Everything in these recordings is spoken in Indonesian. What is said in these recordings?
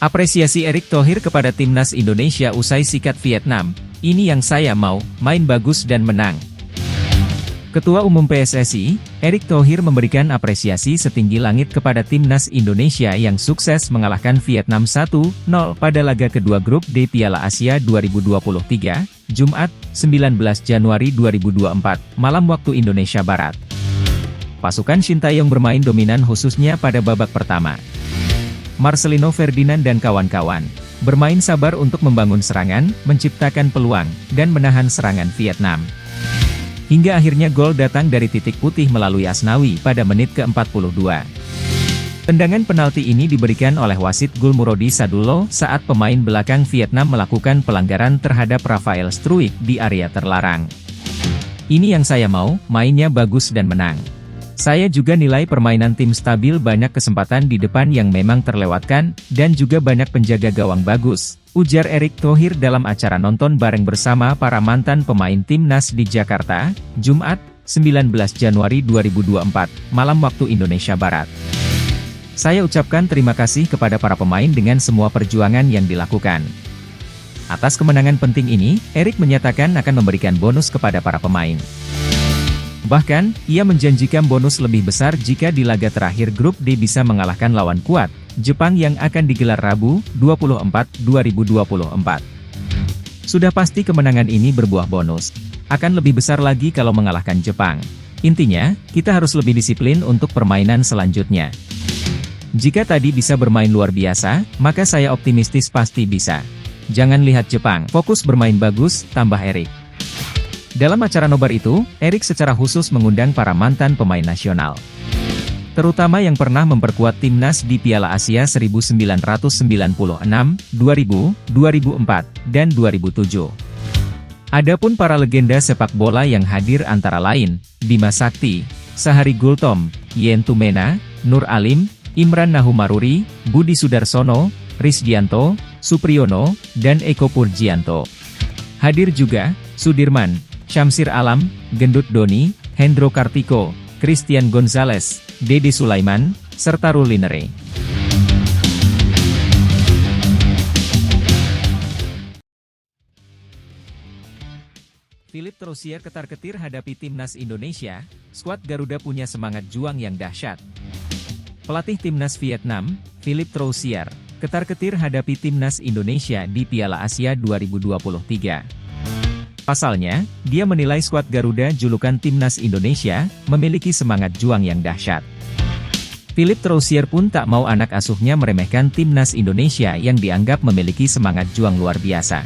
Apresiasi Erick Thohir kepada timnas Indonesia usai sikat Vietnam, ini yang saya mau, main bagus dan menang. Ketua Umum PSSI, Erick Thohir memberikan apresiasi setinggi langit kepada timnas Indonesia yang sukses mengalahkan Vietnam 1-0 pada laga kedua grup D Piala Asia 2023, Jumat, 19 Januari 2024, malam waktu Indonesia Barat. Pasukan Sintayong bermain dominan khususnya pada babak pertama. Marcelino Ferdinand dan kawan-kawan bermain sabar untuk membangun serangan, menciptakan peluang, dan menahan serangan Vietnam. Hingga akhirnya gol datang dari titik putih melalui Asnawi pada menit ke-42. Tendangan penalti ini diberikan oleh wasit Gulmurodi Sadulo saat pemain belakang Vietnam melakukan pelanggaran terhadap Rafael Struijk di area terlarang. Ini yang saya mau, mainnya bagus dan menang. Saya juga nilai permainan tim stabil, banyak kesempatan di depan yang memang terlewatkan, dan juga banyak penjaga gawang bagus, ujar Erick Thohir dalam acara nonton bareng bersama para mantan pemain timnas di Jakarta, Jumat, 19 Januari 2024, malam waktu Indonesia Barat. Saya ucapkan terima kasih kepada para pemain dengan semua perjuangan yang dilakukan. Atas kemenangan penting ini, Erick menyatakan akan memberikan bonus kepada para pemain. Bahkan, ia menjanjikan bonus lebih besar jika di laga terakhir grup D bisa mengalahkan lawan kuat, Jepang yang akan digelar Rabu, 24/2024. Sudah pasti kemenangan ini berbuah bonus. Akan lebih besar lagi kalau mengalahkan Jepang. Intinya, kita harus lebih disiplin untuk permainan selanjutnya. Jika tadi bisa bermain luar biasa, maka saya optimistis pasti bisa. Jangan lihat Jepang, fokus bermain bagus, tambah Erick. Dalam acara nobar itu, Erick secara khusus mengundang para mantan pemain nasional. Terutama yang pernah memperkuat timnas di Piala Asia 1996, 2000, 2004, dan 2007. Adapun para legenda sepak bola yang hadir antara lain, Bima Sakti, Sahari Gultom, Yen Tumena, Nur Alim, Imran Nahumaruri, Budi Sudarsono, Risdianto, Supriyono, dan Eko Purjianto. Hadir juga, Sudirman, Syamsir Alam, Gendut Doni, Hendro Kartiko, Christian Gonzalez, Dede Sulaiman, serta Rulinere. Philippe Troussier ketar-ketir hadapi timnas Indonesia, skuad Garuda punya semangat juang yang dahsyat. Pelatih timnas Vietnam, Philippe Troussier, ketar-ketir hadapi timnas Indonesia di Piala Asia 2023. Pasalnya, dia menilai skuad Garuda julukan timnas Indonesia, memiliki semangat juang yang dahsyat. Philippe Troussier pun tak mau anak asuhnya meremehkan timnas Indonesia yang dianggap memiliki semangat juang luar biasa.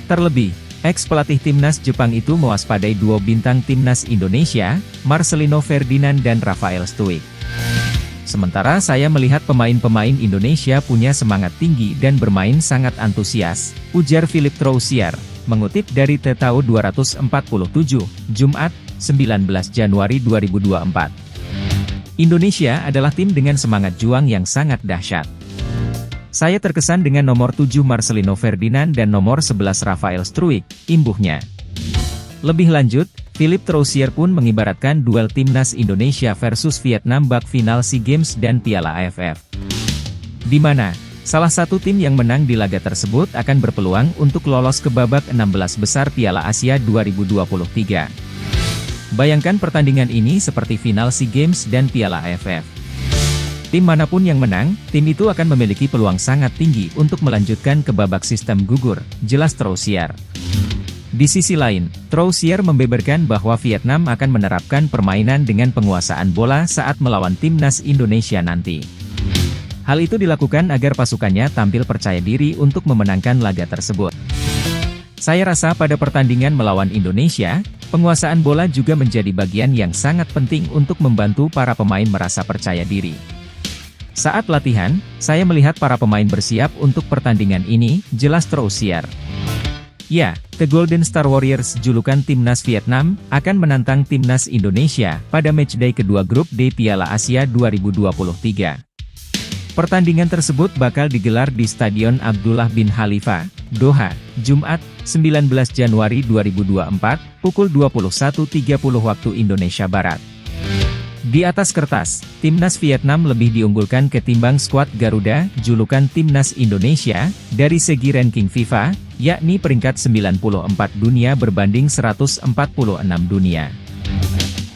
Terlebih, ex-pelatih timnas Jepang itu mewaspadai duo bintang timnas Indonesia, Marcelino Ferdinand dan Rafael Struijk. Sementara saya melihat pemain-pemain Indonesia punya semangat tinggi dan bermain sangat antusias, ujar Philippe Troussier, mengutip dari TTAU 247, Jumat, 19 Januari 2024. Indonesia adalah tim dengan semangat juang yang sangat dahsyat. Saya terkesan dengan nomor 7 Marcelino Ferdinand dan nomor 11 Rafael Struijk, imbuhnya. Lebih lanjut, Philippe Troussier pun mengibaratkan duel timnas Indonesia versus Vietnam bak final SEA Games dan Piala AFF. Di mana salah satu tim yang menang di laga tersebut akan berpeluang untuk lolos ke babak 16 besar Piala Asia 2023. Bayangkan pertandingan ini seperti final SEA Games dan Piala AFF. Tim manapun yang menang, tim itu akan memiliki peluang sangat tinggi untuk melanjutkan ke babak sistem gugur, jelas Troussier. Di sisi lain, Troussier membeberkan bahwa Vietnam akan menerapkan permainan dengan penguasaan bola saat melawan timnas Indonesia nanti. Hal itu dilakukan agar pasukannya tampil percaya diri untuk memenangkan laga tersebut. Saya rasa pada pertandingan melawan Indonesia, penguasaan bola juga menjadi bagian yang sangat penting untuk membantu para pemain merasa percaya diri. Saat latihan, saya melihat para pemain bersiap untuk pertandingan ini, jelas Troussier. Ya, The Golden Star Warriors julukan timnas Vietnam, akan menantang timnas Indonesia pada matchday kedua grup D Piala Asia 2023. Pertandingan tersebut bakal digelar di Stadion Abdullah bin Khalifa, Doha, Jumat, 19 Januari 2024, pukul 21.30 waktu Indonesia Barat. Di atas kertas, Timnas Vietnam lebih diunggulkan ketimbang skuad Garuda, julukan Timnas Indonesia, dari segi ranking FIFA, yakni peringkat 94 dunia berbanding 146 dunia.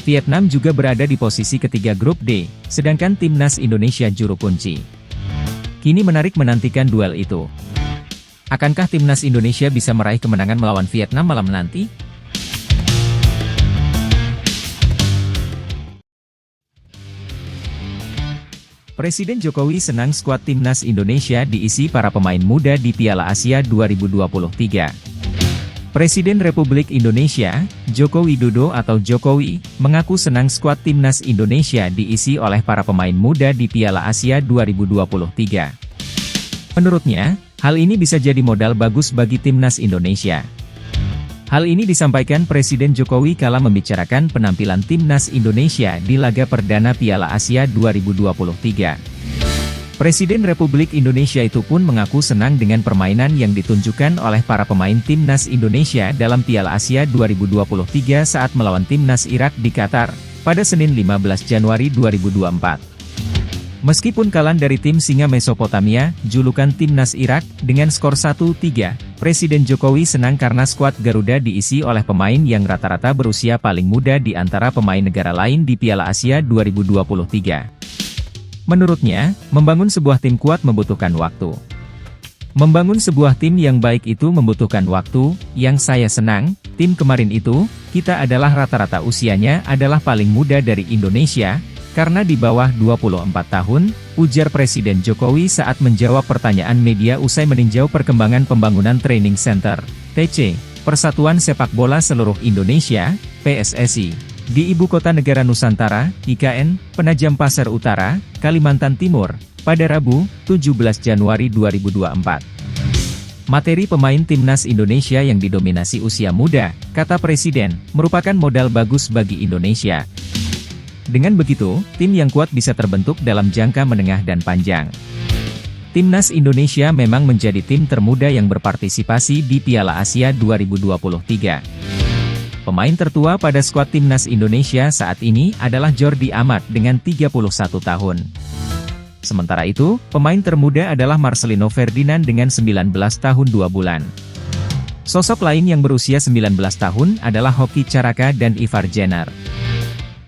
Vietnam juga berada di posisi ketiga grup D, sedangkan Timnas Indonesia juru kunci. Kini menarik menantikan duel itu. Akankah Timnas Indonesia bisa meraih kemenangan melawan Vietnam malam nanti? Presiden Jokowi senang skuad Timnas Indonesia diisi para pemain muda di Piala Asia 2023. Presiden Republik Indonesia, Joko Widodo atau Jokowi, mengaku senang skuad Timnas Indonesia diisi oleh para pemain muda di Piala Asia 2023. Menurutnya, hal ini bisa jadi modal bagus bagi Timnas Indonesia. Hal ini disampaikan Presiden Jokowi kala membicarakan penampilan Timnas Indonesia di laga perdana Piala Asia 2023. Presiden Republik Indonesia itu pun mengaku senang dengan permainan yang ditunjukkan oleh para pemain Timnas Indonesia dalam Piala Asia 2023 saat melawan Timnas Irak di Qatar, pada Senin 15 Januari 2024. Meskipun kalah dari tim Singa Mesopotamia, julukan Timnas Irak, dengan skor 1-3, Presiden Jokowi senang karena skuad Garuda diisi oleh pemain yang rata-rata berusia paling muda di antara pemain negara lain di Piala Asia 2023. Menurutnya, membangun sebuah tim kuat membutuhkan waktu. Membangun sebuah tim yang baik itu membutuhkan waktu. Yang saya senang, tim kemarin itu, kita adalah rata-rata usianya adalah paling muda dari Indonesia, karena di bawah 24 tahun, ujar Presiden Jokowi saat menjawab pertanyaan media usai meninjau perkembangan pembangunan Training Center, TC, Persatuan Sepak Bola Seluruh Indonesia, PSSI, di Ibu Kota Negara Nusantara, IKN, Penajam Pasar Utara, Kalimantan Timur, pada Rabu, 17 Januari 2024. Materi pemain Timnas Indonesia yang didominasi usia muda, kata Presiden, merupakan modal bagus bagi Indonesia. Dengan begitu, tim yang kuat bisa terbentuk dalam jangka menengah dan panjang. Timnas Indonesia memang menjadi tim termuda yang berpartisipasi di Piala Asia 2023. Pemain tertua pada skuad Timnas Indonesia saat ini adalah Jordi Amat dengan 31 tahun. Sementara itu, pemain termuda adalah Marcelino Ferdinand dengan 19 tahun 2 bulan. Sosok lain yang berusia 19 tahun adalah Hoki Caraka dan Ivar Jenner.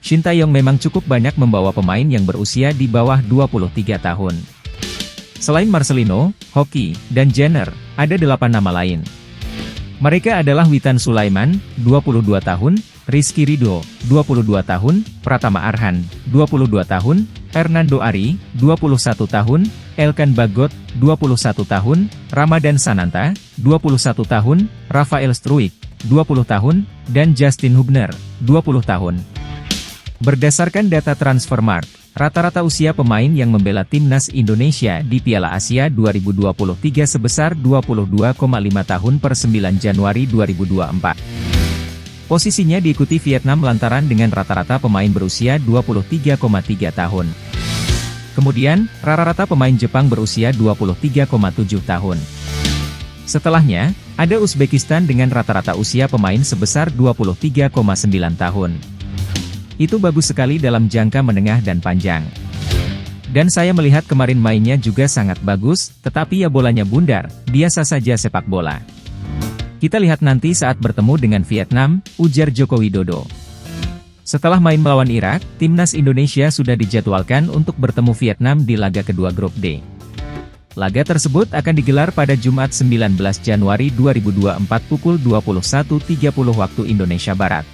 Shin Taeyong memang cukup banyak membawa pemain yang berusia di bawah 23 tahun. Selain Marcelino, Hoki, dan Jenner, ada 8 nama lain. Mereka adalah Witan Sulaiman, 22 tahun, Rizky Ridho, 22 tahun, Pratama Arhan, 22 tahun, Fernando Ari, 21 tahun, Elkan Bagot, 21 tahun, Ramadan Sananta, 21 tahun, Rafael Struijk, 20 tahun, dan Justin Hubner, 20 tahun. Berdasarkan data Transfermarkt, rata-rata usia pemain yang membela Timnas Indonesia di Piala Asia 2023 sebesar 22,5 tahun per 9 Januari 2024. Posisinya diikuti Vietnam lantaran dengan rata-rata pemain berusia 23,3 tahun. Kemudian, rata-rata pemain Jepang berusia 23,7 tahun. Setelahnya, ada Uzbekistan dengan rata-rata usia pemain sebesar 23,9 tahun. Itu bagus sekali dalam jangka menengah dan panjang. Dan saya melihat kemarin mainnya juga sangat bagus, tetapi ya bolanya bundar, biasa saja sepak bola. Kita lihat nanti saat bertemu dengan Vietnam, ujar Joko Widodo. Setelah main melawan Irak, Timnas Indonesia sudah dijadwalkan untuk bertemu Vietnam di laga kedua grup D. Laga tersebut akan digelar pada Jumat 19 Januari 2024 pukul 21.30 waktu Indonesia Barat.